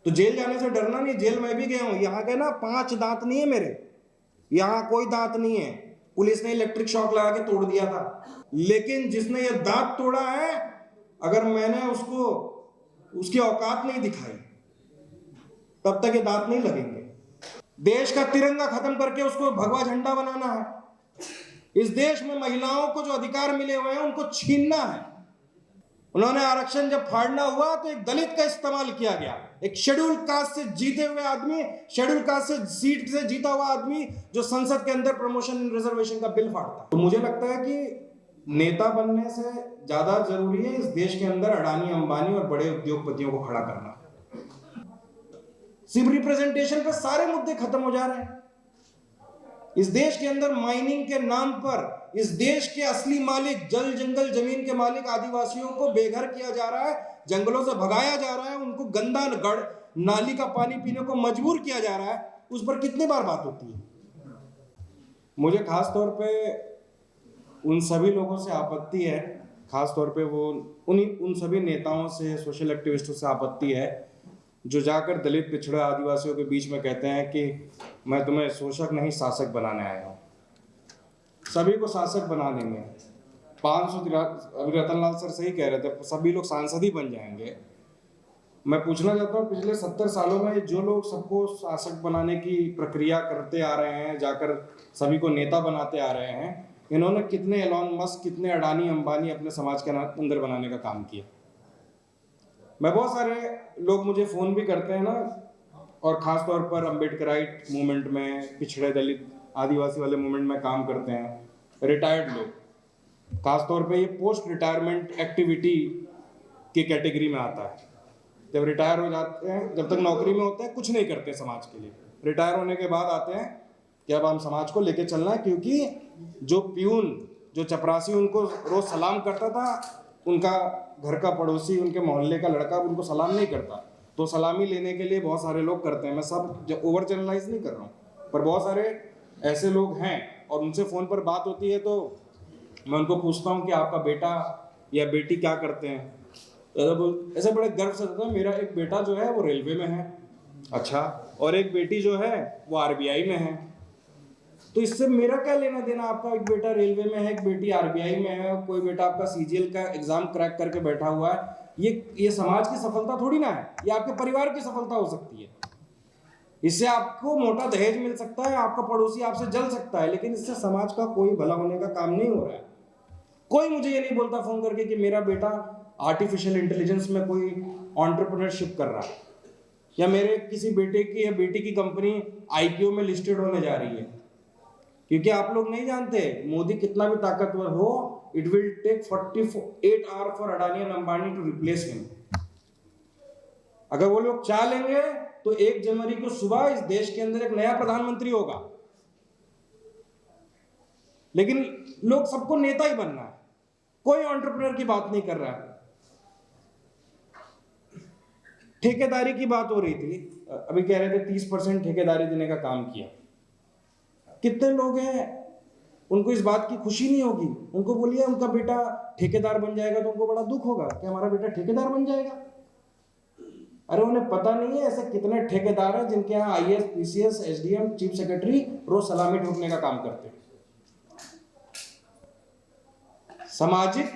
तो जेल जाने से डरना नहीं, जेल मैं भी गया हूं। यहाँ के ना 5 दांत नहीं है मेरे, यहाँ कोई दांत नहीं है, पुलिस ने इलेक्ट्रिक शॉक लगा के तोड़ दिया था। लेकिन जिसने ये दांत तोड़ा है, अगर मैंने उसको उसकी औकात नहीं दिखाई, तब तक ये दांत नहीं लगेंगे। देश का तिरंगा खत्म करके उसको भगवा झंडा बनाना है। इस देश में महिलाओं को जो अधिकार मिले हुए हैं उनको छीनना है। उन्होंने आरक्षण जब फाड़ना हुआ तो एक दलित का इस्तेमाल किया गया, एक शेड्यूल कास्ट से जीते हुए आदमी, शेड्यूल कास्ट से सीट से जीता हुआ आदमी जो संसद के अंदर प्रमोशन रिजर्वेशन का बिल फाड़ता। तो मुझे लगता है कि नेता बनने से ज्यादा जरूरी है इस देश के अंदर अडानी अंबानी और बड़े उद्योगपतियों को खड़ा करना। सिर्फ रिप्रेजेंटेशन पे सारे मुद्दे खत्म हो जा रहे हैं। इस देश के अंदर माइनिंग के नाम पर इस देश के असली मालिक, जल जंगल जमीन के मालिक आदिवासियों को बेघर किया जा रहा है, जंगलों से भगाया जा रहा है, उनको गंदा गढ़ नाली का पानी पीने को मजबूर किया जा रहा है। उस पर कितनी बार बात होती है। मुझे खास तौर पे उन सभी लोगों से आपत्ति है, खास तौर पे वो उन सभी नेताओं से, सोशल एक्टिविस्टों से आपत्ति है जो जाकर दलित पिछड़े आदिवासियों के बीच में कहते हैं कि मैं तुम्हें शोषक नहीं शासक बनाने आया हूँ। सभी को शासक बना देंगे। 500 अभी रतनलाल सर सही कह रहे थे, सभी लोग सांसद ही बन जाएंगे। मैं पूछना चाहता हूँ, पिछले 70 सालों में जो लोग सबको शासक बनाने की प्रक्रिया करते आ रहे हैं, जाकर सभी को नेता बनाते आ रहे हैं, इन्होंने कितने एलॉन मस्क, कितने अडानी अंबानी अपने समाज के अंदर बनाने का काम किया। मैं बहुत सारे लोग मुझे फ़ोन भी करते हैं ना, और ख़ास तौर पर अम्बेडकराइट मूवमेंट में, पिछड़े दलित आदिवासी वाले मूवमेंट में काम करते हैं, रिटायर्ड लोग, ख़ास तौर पे ये पोस्ट रिटायरमेंट एक्टिविटी की कैटेगरी में आता है। जब रिटायर हो जाते हैं, जब तक नौकरी में होते हैं कुछ नहीं करते समाज के लिए, रिटायर होने के बाद आते हैं कि अब हम समाज को लेके चलना है, क्योंकि जो प्यून, जो चपरासी उनको रोज़ सलाम करता था, उनका घर का पड़ोसी, उनके मोहल्ले का लड़का उनको सलाम नहीं करता, तो सलामी लेने के लिए बहुत सारे लोग करते हैं। मैं सब ओवर जनरलाइज नहीं कर रहा हूँ, पर बहुत सारे ऐसे लोग हैं, और उनसे फ़ोन पर बात होती है तो मैं उनको पूछता हूँ कि आपका बेटा या बेटी क्या करते हैं। ऐसे बड़े गर्व से कहता है, मेरा एक बेटा जो है वो रेलवे में है। अच्छा, और एक बेटी जो है वो RBI में है। तो इससे मेरा क्या लेना देना, आपका एक बेटा रेलवे में है, एक बेटी RBI में है, कोई बेटा आपका CGL का एग्जाम क्रैक करके बैठा हुआ है। ये समाज की सफलता थोड़ी ना है, ये आपके परिवार की सफलता हो सकती है। इससे आपको मोटा दहेज मिल सकता है, आपका पड़ोसी आपसे जल सकता है, लेकिन इससे समाज का कोई भला होने का काम नहीं हो रहा है। कोई मुझे ये नहीं बोलता फोन करके कि मेरा बेटा आर्टिफिशियल इंटेलिजेंस में कोई एंटरप्रेन्योरशिप कर रहा है, या मेरे किसी बेटे की या बेटी की कंपनी IPO में लिस्टेड होने जा रही है। क्योंकि आप लोग नहीं जानते, मोदी कितना भी ताकतवर हो, it will take 48 hours for Adani and Ambani to replace him. अगर वो लोग चाह लेंगे तो 1 जनवरी को सुबह इस देश के अंदर एक नया प्रधानमंत्री होगा। लेकिन लोग सबको नेता ही बनना है, कोई एंटरप्रेन्योर की बात नहीं कर रहा है। ठेकेदारी की बात हो रही थी, अभी कह रहे थे 30% ठेकेदारी देने का काम किया। कितने लोग हैं उनको इस बात की खुशी नहीं होगी? उनको बोलिए उनका बेटा ठेकेदार बन जाएगा तो उनको बड़ा दुख होगा कि हमारा बेटा ठेकेदार बन जाएगा। अरे उन्हें पता नहीं है ऐसे कितने ठेकेदार हैं जिनके यहाँ IAS, PCS, SDM, chief secretary रोज सलामी ठोकने का काम करते हैं। सामाजिक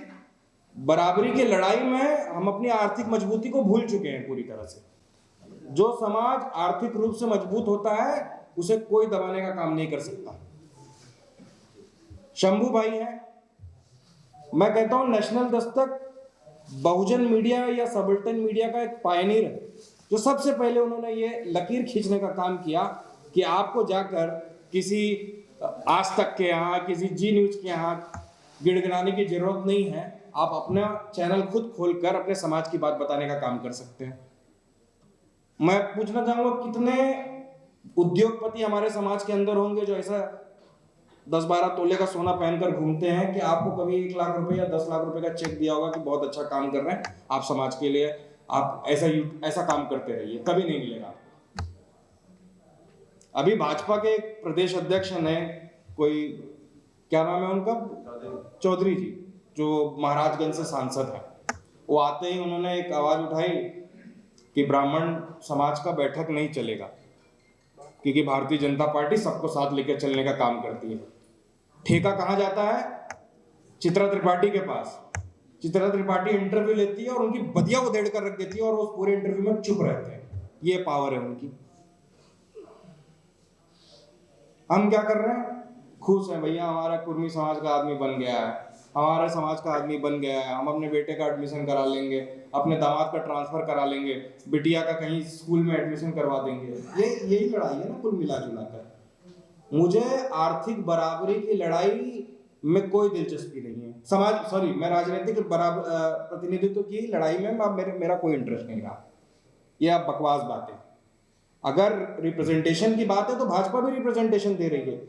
बराबरी की लड़ाई में हम अपनी आर्थिक मजबूती को भूल चुके हैं पूरी तरह से। जो समाज आर्थिक रूप से मजबूत होता है उसे कोई दबाने का काम नहीं कर सकता। शंभू भाई हैं, मैं कहता हूं नेशनल दस्तक बहुजन मीडिया या सबल्टन मीडिया का एक पायनियर है, जो सबसे पहले उन्होंने ये लकीर खींचने का काम किया कि आपको जाकर किसी आज तक के यहाँ, किसी जी न्यूज के यहाँ गिड़गिड़ाने की जरूरत नहीं है। आप अपना चैनल खुद खोलकर अपने समाज की बात बताने का काम कर सकते हैं। मैं पूछना चाहूंगा कितने उद्योगपति हमारे समाज के अंदर होंगे जो ऐसा 10-12 तोले का सोना पहनकर घूमते हैं कि आपको कभी 1 लाख रुपए या 10 लाख रुपए का चेक दिया होगा कि बहुत अच्छा काम कर रहे हैं आप समाज के लिए, आप ऐसा काम करते रहिए, कभी नहीं मिलेगा। अभी भाजपा के एक प्रदेश अध्यक्ष ने, कोई क्या नाम है उनका, चौधरी जी, जो महाराजगंज से सांसद है, वो आते ही उन्होंने एक आवाज उठाई कि ब्राह्मण समाज का बैठक नहीं चलेगा, क्योंकि भारतीय जनता पार्टी सबको साथ लेकर चलने का काम करती है। ठेका कहाँ जाता है? चित्रा त्रिपाठी के पास। चित्रा त्रिपाठी इंटरव्यू लेती है और उनकी बदिया को देड़ कर रख देती है और उस पूरे इंटरव्यू में चुप रहते हैं। ये पावर है उनकी। हम क्या कर रहे हैं? खुश हैं भैया, हमारा कुर्मी समाज का आदमी बन गया है, हमारे समाज का आदमी बन गया है, हम अपने बेटे का एडमिशन करा लेंगे, अपने दामाद का ट्रांसफर करा लेंगे, बिटिया का कहीं स्कूल में एडमिशन करवा देंगे। यही लड़ाई है ना कुल मिला जुला कर। मुझे आर्थिक बराबरी की लड़ाई में कोई दिलचस्पी नहीं है। मैं राजनीतिक प्रतिनिधित्व की लड़ाई में मेरा कोई इंटरेस्ट नहीं रहा। ये आप बकवास बातें। अगर रिप्रेजेंटेशन की बात है तो भाजपा भी रिप्रेजेंटेशन दे रही है,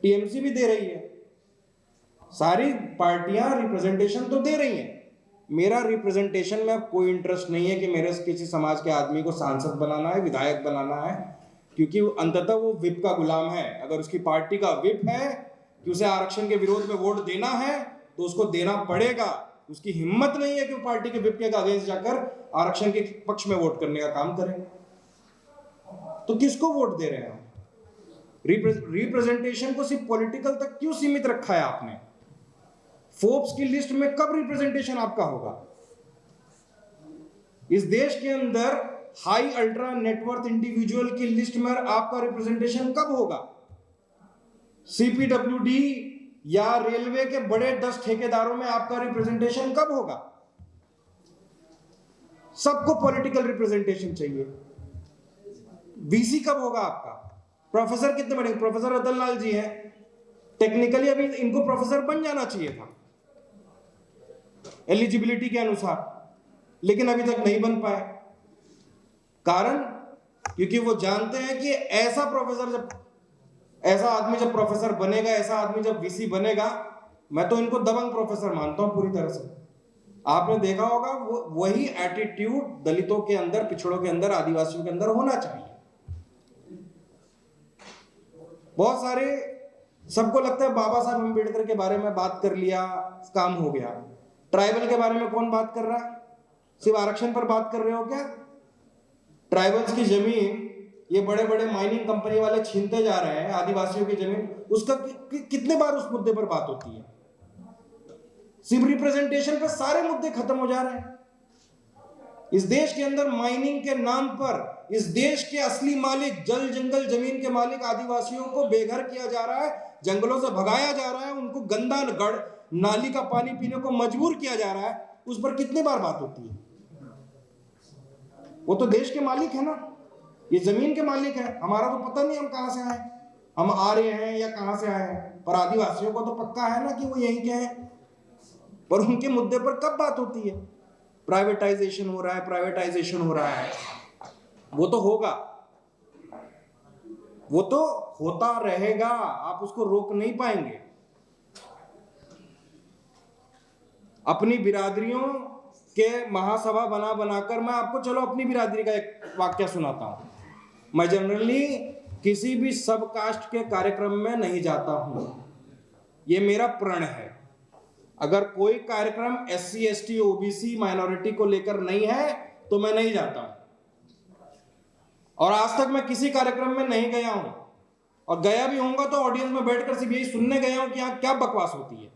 टीएमसी भी दे रही है, सारी पार्टियां रिप्रेजेंटेशन तो दे रही हैं। मेरा रिप्रेजेंटेशन में कोई इंटरेस्ट नहीं है कि मेरे किसी समाज के आदमी को सांसद बनाना है, विधायक बनाना है, क्योंकि अंततः वो विप का गुलाम है। अगर उसकी पार्टी का विप है कि उसे आरक्षण के विरोध में वोट देना है तो उसको देना पड़ेगा। उसकी हिम्मत नहीं है कि पार्टी के विप के अगेंस्ट जाकर आरक्षण के पक्ष में वोट करने का काम करें, तो किसको वोट दे रहे हैं हम? रिप्रेजेंटेशन को सिर्फ पॉलिटिकल तक क्यों सीमित रखा है आपने? फोर्ब्स की लिस्ट में कब रिप्रेजेंटेशन आपका होगा? इस देश के अंदर हाई अल्ट्रा नेटवर्थ इंडिविजुअल की लिस्ट में आपका रिप्रेजेंटेशन कब होगा? सीपीडब्ल्यूडी या रेलवे के बड़े 10 ठेकेदारों में आपका रिप्रेजेंटेशन कब होगा? सबको पॉलिटिकल रिप्रेजेंटेशन चाहिए। वीसी कब होगा आपका? प्रोफेसर कितने बने? प्रोफेसर रतन लाल जी हैं, टेक्निकली अभी इनको प्रोफेसर बन जाना चाहिए था एलिजिबिलिटी के अनुसार, लेकिन अभी तक नहीं बन पाए। कारण क्योंकि वो जानते हैं कि ऐसा आदमी जब प्रोफेसर बनेगा, ऐसा आदमी जब वीसी बनेगा, मैं तो इनको दबंग प्रोफेसर मानता हूं पूरी तरह से। आपने देखा होगा वही एटीट्यूड दलितों के अंदर, पिछड़ों के अंदर, आदिवासियों के अंदर होना चाहिए। बहुत सारे सबको लगता है बाबा साहब अम्बेडकर के बारे में बात कर लिया, काम हो गया। ट्राइबल के बारे में कौन बात कर रहा है? सिर्फ आरक्षण पर बात कर रहे हो क्या? ट्राइबल्स की जमीन ये बड़े बड़े माइनिंग कंपनी वाले छीनते जा रहे हैं, आदिवासियों की जमीन, उसका कितने बार उस मुद्दे पर बात होती है? सिर्फ रिप्रेजेंटेशन पर सारे मुद्दे खत्म हो जा रहे हैं। इस देश के अंदर माइनिंग के नाम पर इस देश के असली मालिक, जल जंगल जमीन के मालिक आदिवासियों को बेघर किया जा रहा है, जंगलों से भगाया जा रहा है, उनको गंदा गढ़ नाली का पानी पीने को मजबूर किया जा रहा है। उस पर कितनी बार बात होती है? वो तो देश के मालिक है ना, ये जमीन के मालिक है। हमारा तो पता नहीं हम कहां से आए, हम आ रहे हैं या कहां से आए हैं, पर आदिवासियों को तो पक्का है ना कि वो यहीं के हैं। पर उनके मुद्दे पर कब बात होती है? प्राइवेटाइजेशन हो रहा है, प्राइवेटाइजेशन हो रहा है। वो तो होगा, वो तो होता रहेगा, आप उसको रोक नहीं पाएंगे। अपनी बिरादरियों के महासभा बना बनाकर मैं आपको चलो अपनी बिरादरी का एक वाक्य सुनाता हूं। मैं जनरली किसी भी सब कास्ट के कार्यक्रम में नहीं जाता हूं, ये मेरा प्रण है। अगर कोई कार्यक्रम SC ST OBC माइनॉरिटी को लेकर नहीं है तो मैं नहीं जाता हूं, और आज तक मैं किसी कार्यक्रम में नहीं गया हूं, और गया भी होऊंगा तो ऑडियंस में बैठकर सिर्फ यही सुनने गया हूं कि यहां क्या बकवास होती है।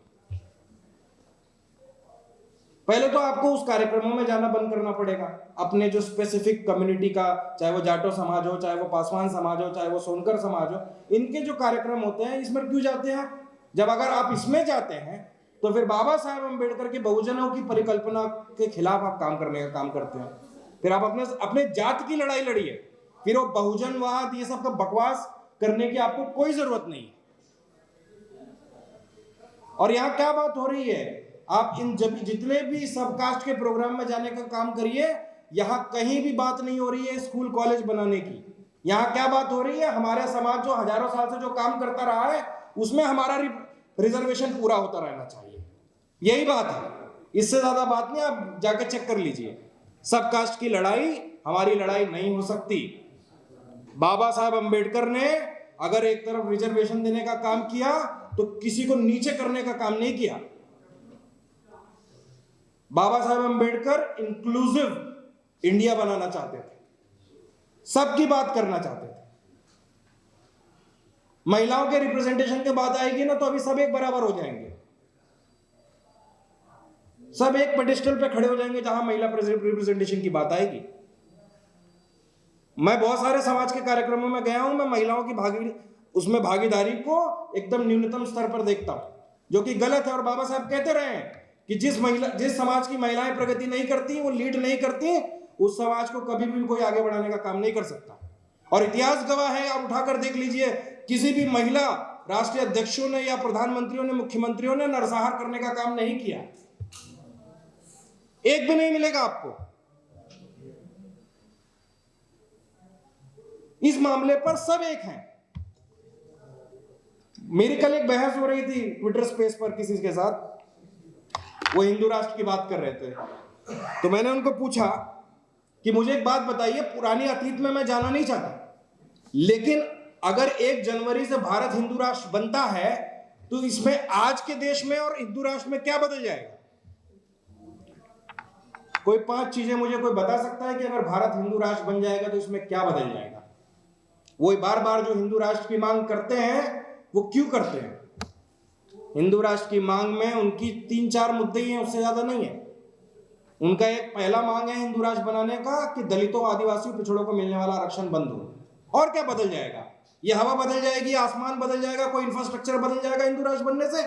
पहले तो आपको उस कार्यक्रमों में जाना बंद करना पड़ेगा। अपने जो स्पेसिफिक कम्युनिटी का, चाहे वो जाटो समाज हो, चाहे वो पासवान समाज हो, चाहे वो सोनकर समाज हो, इनके जो कार्यक्रम होते हैं इसमें क्यों जाते हैं? जब अगर आप इसमें जाते हैं तो फिर बाबा साहेब अम्बेडकर के बहुजनों की परिकल्पना के खिलाफ आप काम करने का काम करते हैं। फिर आप अपने जात की लड़ाई लड़िए, फिर वो बहुजनवाद ये सब का बकवास करने की आपको कोई जरूरत नहीं। और यहां क्या बात हो रही है? आप इन जितने भी सबकास्ट के प्रोग्राम में जाने का काम करिए, यहां कहीं भी बात नहीं हो रही है स्कूल कॉलेज बनाने की। यहां क्या बात हो रही है? हमारे समाज जो हजारों साल से जो काम करता रहा है उसमें हमारा रिजर्वेशन पूरा होता रहना चाहिए, यही बात है। इससे ज्यादा बात नहीं, आप जाके चेक कर लीजिए। सब कास्ट की लड़ाई हमारी लड़ाई नहीं हो सकती। बाबा साहब अम्बेडकर ने अगर एक तरफ रिजर्वेशन देने का काम किया तो किसी को नीचे करने का काम नहीं किया। बाबा साहब अम्बेडकर इंक्लूसिव इंडिया बनाना चाहते थे, सबकी बात करना चाहते थे। महिलाओं के रिप्रेजेंटेशन की बात आएगी ना तो अभी सब एक बराबर हो जाएंगे, सब एक पेडिस्टल पे खड़े हो जाएंगे जहां महिला रिप्रेजेंटेशन की बात आएगी। मैं बहुत सारे समाज के कार्यक्रमों में गया हूं, मैं महिलाओं की उसमें भागीदारी को एकदम न्यूनतम स्तर पर देखता हूं, जो कि गलत है। और बाबा साहब कहते रहे हैं कि जिस समाज की महिलाएं प्रगति नहीं करती, वो लीड नहीं करती, उस समाज को कभी भी कोई आगे बढ़ाने का काम नहीं कर सकता। और इतिहास गवाह है, आप उठाकर देख लीजिए, किसी भी महिला राष्ट्रीय अध्यक्षों ने या प्रधानमंत्रियों ने, मुख्यमंत्रियों ने नरसंहार करने का काम नहीं किया, एक भी नहीं मिलेगा आपको। इस मामले पर सब एक हैं। मेरी कल एक बहस हो रही थी ट्विटर स्पेस पर किसी के साथ, वो हिंदू राष्ट्र की बात कर रहे थे, तो मैंने उनको पूछा कि मुझे एक बात बताइए, पुरानी अतीत में मैं जाना नहीं चाहता, लेकिन अगर 1 जनवरी से भारत हिंदू राष्ट्र बनता है तो इसमें आज के देश में और हिंदू राष्ट्र में क्या बदल जाएगा? कोई 5 चीजें मुझे कोई बता सकता है कि अगर भारत हिंदू राष्ट्र बन जाएगा तो इसमें क्या बदल जाएगा? वो बार बार जो हिंदू राष्ट्र की मांग करते हैं, वो क्यों करते हैं? हिंदू राष्ट्र की मांग में उनकी 3-4 मुद्दे ही हैं, उससे ज्यादा नहीं है। उनका एक पहला मांग है हिंदू राष्ट्र बनाने का कि दलितों, आदिवासियों, पिछड़ों को मिलने वाला आरक्षण बंद हो। और क्या बदल जाएगा? ये हवा बदल जाएगी, आसमान बदल जाएगा, कोई इंफ्रास्ट्रक्चर बदल जाएगा हिंदू राष्ट्र बनने से?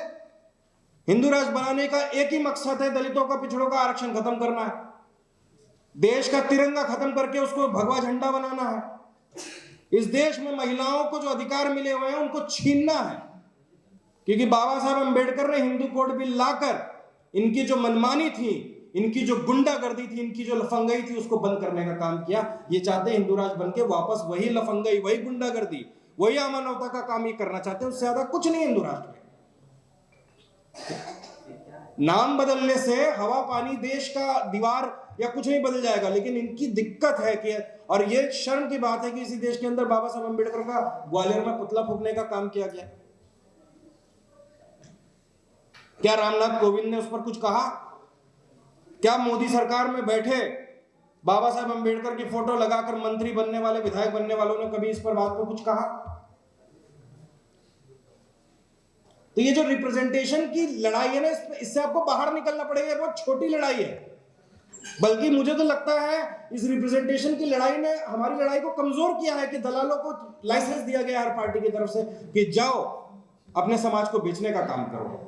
हिंदू राष्ट्र बनाने का एक ही मकसद है, दलितों का, पिछड़ों का आरक्षण खत्म करना है, देश का तिरंगा खत्म करके उसको भगवा झंडा बनाना है। इस देश में महिलाओं को जो अधिकार मिले हुए हैं उनको छीनना है, क्योंकि बाबा साहब अंबेडकर ने हिंदू कोड बिल लाकर इनकी जो मनमानी थी, इनकी जो गुंडागर्दी थी, इनकी जो लफंगई थी, उसको बंद करने का काम किया। ये चाहते हिंदू राष्ट्र बनके वापस वही लफंगई, वही गुंडागर्दी, वही अमानवता का काम ये करना चाहते हैं। उससे ज्यादा कुछ नहीं हिंदू राष्ट्र में। नाम बदलने से हवा, पानी, देश का दीवार या कुछ नहीं बदल जाएगा, लेकिन इनकी दिक्कत है कि, और ये शर्म की बात है कि इसी देश के अंदर बाबा साहब अंबेडकर का ग्वालियर में पुतला फूंकने का काम किया गया। क्या रामनाथ कोविंद ने उस पर कुछ कहा? क्या मोदी सरकार में बैठे बाबा साहब अंबेडकर की फोटो लगाकर मंत्री बनने वाले, विधायक बनने वालों ने कभी इस पर बात को कुछ कहा? तो ये जो रिप्रेजेंटेशन की लड़ाई है ना, इससे आपको बाहर निकलना पड़ेगा। बहुत छोटी लड़ाई है, बल्कि मुझे तो लगता है इस रिप्रेजेंटेशन की लड़ाई ने हमारी लड़ाई को कमजोर किया है कि दलालों को लाइसेंस दिया गया हर पार्टी की तरफ से कि जाओ अपने समाज को बेचने का काम करो।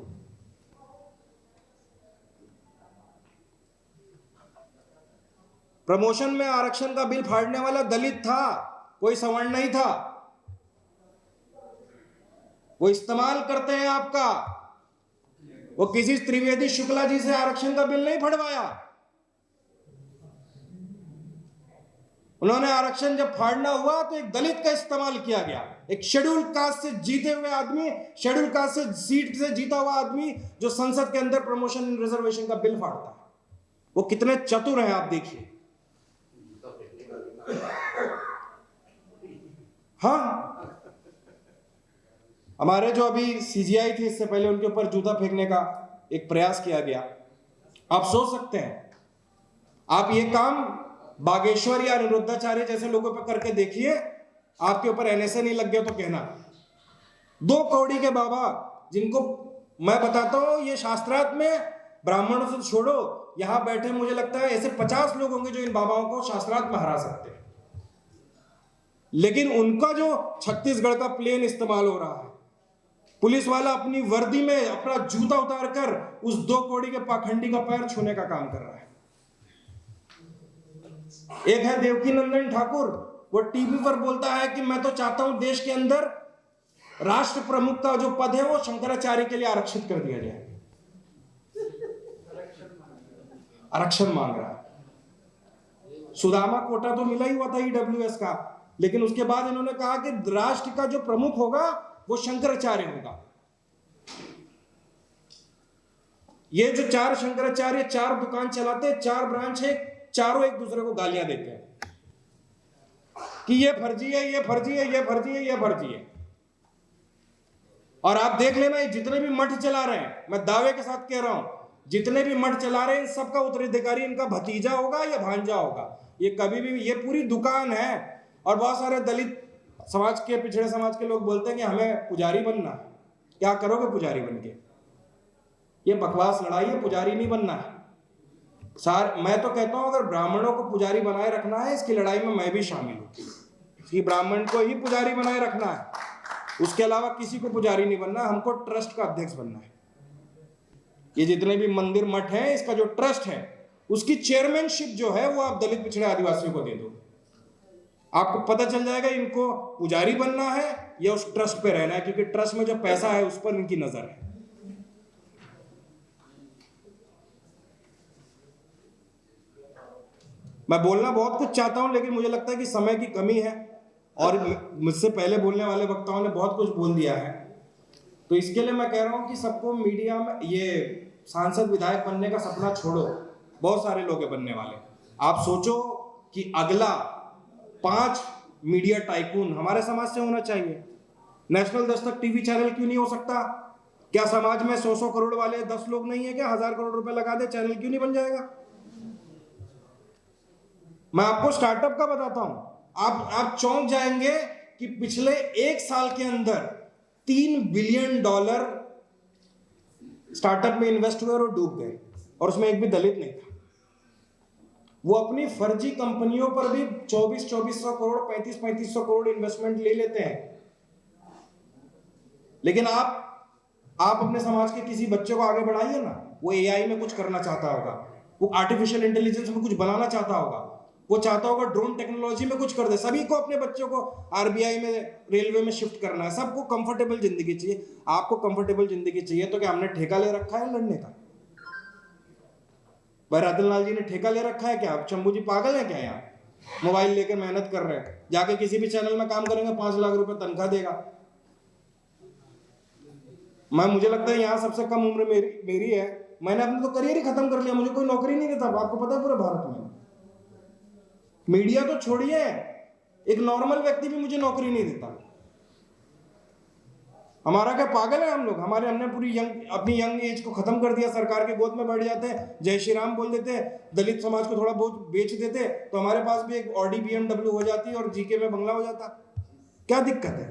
प्रमोशन में आरक्षण का बिल फाड़ने वाला दलित था, कोई सवर्ण नहीं था। वो इस्तेमाल करते हैं आपका। वो किसी त्रिवेदी शुक्ला जी से आरक्षण का बिल नहीं फड़वाया। उन्होंने आरक्षण जब फाड़ना हुआ तो एक दलित का इस्तेमाल किया गया, एक शेड्यूल कास्ट से जीते हुए आदमी, शेड्यूल कास्ट से सीट से जीता हुआ आदमी जो संसद के अंदर प्रमोशन रिजर्वेशन का बिल फाड़ता है। वो कितने चतुर हैं आप देखिए। हाँ, हमारे जो अभी सीजीआई थे, इससे पहले उनके ऊपर जूता फेंकने का एक प्रयास किया गया। आप सोच सकते हैं, आप ये काम बागेश्वर या अनिरुद्धाचार्य जैसे लोगों पर करके देखिए, आपके ऊपर एनएसए नहीं लग गया तो कहना। 2 कौड़ी के बाबा, जिनको मैं बताता हूं, ये शास्त्रार्थ में ब्राह्मणों से छोड़ो, यहां बैठे मुझे लगता है ऐसे 50 लोग होंगे जो इन बाबाओं को शास्त्रार्थ में हरा सकते हैं। लेकिन उनका जो छत्तीसगढ़ का प्लेन इस्तेमाल हो रहा है, पुलिस वाला अपनी वर्दी में अपना जूता उतारकर उस 2 कौड़ी के पाखंडी का पैर छूने का काम कर रहा है। एक है देवकी नंदन ठाकुर, वो टीवी पर बोलता है कि मैं तो चाहता हूं देश के अंदर राष्ट्र प्रमुख का जो पद है वो शंकराचार्य के लिए आरक्षित कर दिया जाए। आरक्षण मांग रहा है। सुदामा कोटा तो मिला ही हुआ था ईडब्ल्यूएस का, लेकिन उसके बाद इन्होंने कहा कि राष्ट्र का जो प्रमुख होगा वो शंकराचार्य होगा। ये जो 4 शंकराचार्य 4 दुकान चलाते, 4 ब्रांच है, चारों एक दूसरे को गालियां देते हैं कि ये फर्जी है, ये फर्जी है, ये फर्जी है, ये फर्जी है। और आप देख लेना, ये जितने भी मठ चला रहे हैं, मैं दावे के साथ कह रहा हूं, जितने भी मठ चला रहे हैं, सबका उत्तराधिकारी इनका भतीजा होगा या भांजा होगा। ये कभी भी, ये पूरी दुकान है। और बहुत सारे दलित समाज के, पिछड़े समाज के लोग बोलते हैं कि हमें पुजारी बनना है। क्या करोगे पुजारी बन के? ये बकवास लड़ाई है, पुजारी नहीं बनना है। मैं तो कहता हूं अगर ब्राह्मणों को पुजारी बनाए रखना है, इसकी लड़ाई में मैं भी शामिल हूं कि ब्राह्मण को ही पुजारी बनाए रखना है, उसके अलावा किसी को पुजारी नहीं बनना। हमको ट्रस्ट का अध्यक्ष बनना है। ये जितने भी मंदिर मठ हैं, इसका जो ट्रस्ट है उसकी चेयरमैनशिप जो है वो आप दलित पिछड़े आदिवासियों को दे दो। आपको पता चल जाएगा इनको पुजारी बनना है या उस ट्रस्ट पे रहना है, क्योंकि ट्रस्ट में जो पैसा है उस पर इनकी नजर है। मैं बोलना बहुत कुछ चाहता हूं, लेकिन मुझे लगता है कि समय की कमी है और मुझसे पहले बोलने वाले वक्ताओं ने बहुत कुछ बोल दिया है। तो इसके लिए मैं कह रहा हूं कि सबको मीडिया में ये सांसद विधायक बनने का सपना छोड़ो। बहुत सारे लोग हैं बनने वाले। आप सोचो कि अगला 5 मीडिया टाइकून हमारे समाज से होना चाहिए। नेशनल दस्तक टीवी चैनल क्यों नहीं हो सकता? क्या समाज में 100 करोड़ वाले 10 लोग नहीं है? क्या 1000 करोड़ रुपए लगा दे चैनल क्यों नहीं बन जाएगा? मैं आपको स्टार्टअप का बताता हूं, आप चौंक जाएंगे कि पिछले 1 साल के अंदर $3 बिलियन स्टार्टअप में इन्वेस्ट हुए और डूब गए, और उसमें एक भी दलित नहीं था। वो अपनी फर्जी कंपनियों पर भी 2400 करोड़ 3500 करोड़ इन्वेस्टमेंट ले लेते हैं। लेकिन आप अपने समाज के किसी बच्चे को आगे बढ़ाइए ना, वो एआई में कुछ करना चाहता होगा, वो आर्टिफिशियल इंटेलिजेंस में कुछ बनाना चाहता होगा, वो चाहता होगा ड्रोन टेक्नोलॉजी में कुछ कर दे। सभी को अपने बच्चों को आरबीआई में, रेलवे में शिफ्ट करना है। सबको कंफर्टेबल जिंदगी चाहिए। आपको कंफर्टेबल जिंदगी चाहिए तो क्या हमने ठेका ले रखा है लड़ने का? भाई रतन लाल जी ने ठेका ले रखा है क्या? शंभू जी पागल है क्या? यहाँ मोबाइल लेकर मेहनत कर रहे हैं, जाके किसी भी चैनल में काम करेंगे 5 लाख रुपए तनख्वाह देगा। मुझे लगता है यहाँ सबसे कम उम्र मेरी है। मैंने अपना तो करियर ही खत्म कर लिया, मुझे कोई नौकरी नहीं देता। आपको पता है पूरे भारत में, मीडिया तो छोड़िए, एक नॉर्मल व्यक्ति भी मुझे नौकरी नहीं देता। हमारा क्या पागल है हम लोग? हमने पूरी अपनी यंग एज को खत्म कर दिया। सरकार के गोद में बैठ जाते हैं, जय श्री राम बोल देते हैं, दलित समाज को थोड़ा बहुत बेच देते तो हमारे पास भी एक ऑडी BMW हो जाती और जीके में बंगला हो जाता। क्या दिक्कत है?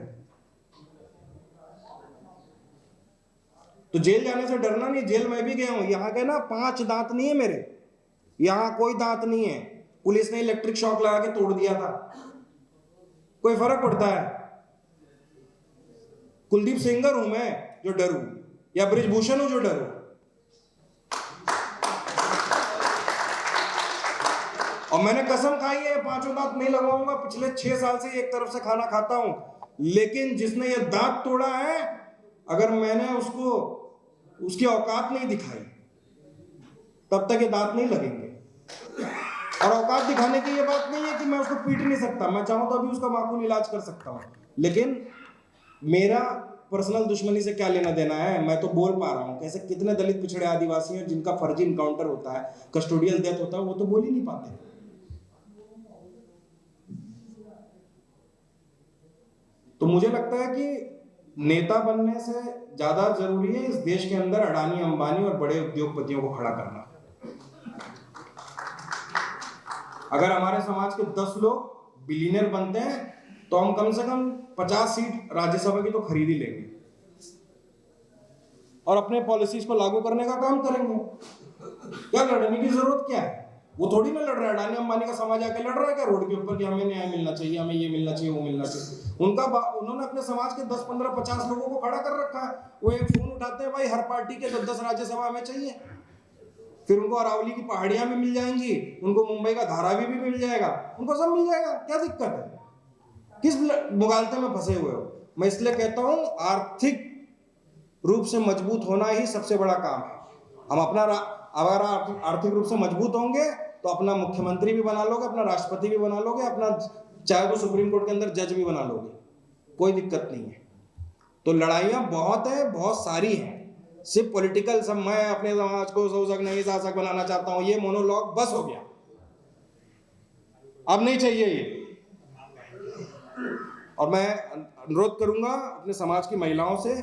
तो जेल जाने से डरना नहीं। जेल मैं भी गया हूं। यहाँ के ना 5 दांत नहीं है मेरे, यहाँ कोई दांत नहीं है। पुलिस ने इलेक्ट्रिक शॉक लगा के तोड़ दिया था। कोई फर्क पड़ता है? कुलदीप सेंगर हूं मैं जो डरूं, या ब्रिजभूषण हूं जो डरूं? और मैंने कसम खाई है 5 दांत नहीं लगवाऊंगा। पिछले 6 साल से एक तरफ से खाना खाता हूं, लेकिन जिसने ये दांत तोड़ा है, अगर मैंने उसकी औकात नहीं दिखाई तब तक ये दांत नहीं लगेंगे। और औकात दिखाने की ये बात नहीं है कि मैं उसको पीट नहीं सकता। मैं चाहूं तो अभी उसका माकूल इलाज कर सकता हूं, लेकिन मेरा पर्सनल दुश्मनी से क्या लेना देना है? मैं तो बोल पा रहा हूं। कैसे कितने दलित पिछड़े आदिवासी हैं जिनका फर्जी इनकाउंटर होता है, कस्टोडियल डेथ होता है, वो तो बोल ही नहीं पाते। तो मुझे लगता है कि नेता बनने से ज्यादा जरूरी है इस देश के अंदर अडानी, अंबानी और बड़े उद्योगपतियों को खड़ा करना। अगर हमारे समाज के 10 लोग बिलियनर बनते हैं तो हम कम से कम 50 सीट राज्यसभा की तो खरीद ही लेंगे और अपने पॉलिसीज को लागू करने का काम करेंगे। क्या लड़ने की जरूरत क्या है? वो थोड़ी ना लड़ रहा है। अडानी अंबानी का समाज आके लड़ रहा है क्या रोड के ऊपर कि हमें न्याय मिलना चाहिए, हमें ये मिलना चाहिए, वो मिलना चाहिए? उन्होंने अपने समाज के 10, 15, 50 लोगों को खड़ा कर रखा है। वो एक फोन उठाते हैं, भाई हर पार्टी के 10-10 राज्यसभा हमें चाहिए। फिर उनको अरावली की पहाड़ियां भी मिल जाएंगी, उनको मुंबई का धारावी भी मिल जाएगा, उनको सब मिल जाएगा। क्या दिक्कत है? किस मुगालते में फंसे हुए हो? मैं इसलिए कहता हूं आर्थिक रूप से मजबूत होना ही सबसे बड़ा काम है। हम अगर आर्थिक रूप से मजबूत होंगे तो अपना मुख्यमंत्री भी बना लोगे, अपना राष्ट्रपति भी बना लोगे, अपना चाहे तो सुप्रीम कोर्ट के अंदर जज भी बना लोगे, कोई दिक्कत नहीं है। तो लड़ाइयां बहुत है, बहुत सारी हैं। सिर्फ पॉलिटिकल सब मैं अपने समाज को शोषक नहीं शासक बनाना चाहता हूं, ये मोनोलॉग बस हो गया, अब नहीं चाहिए ये। और मैं अनुरोध करूंगा अपने समाज की महिलाओं से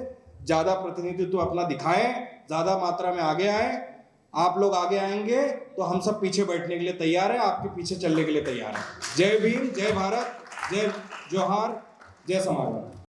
ज्यादा प्रतिनिधित्व अपना दिखाएं, ज्यादा मात्रा में आगे आए। आप लोग आगे आएंगे तो हम सब पीछे बैठने के लिए तैयार है, आपके पीछे चलने के लिए तैयार है। जय भीम, जय भारत, जय जोहार, जय समाज।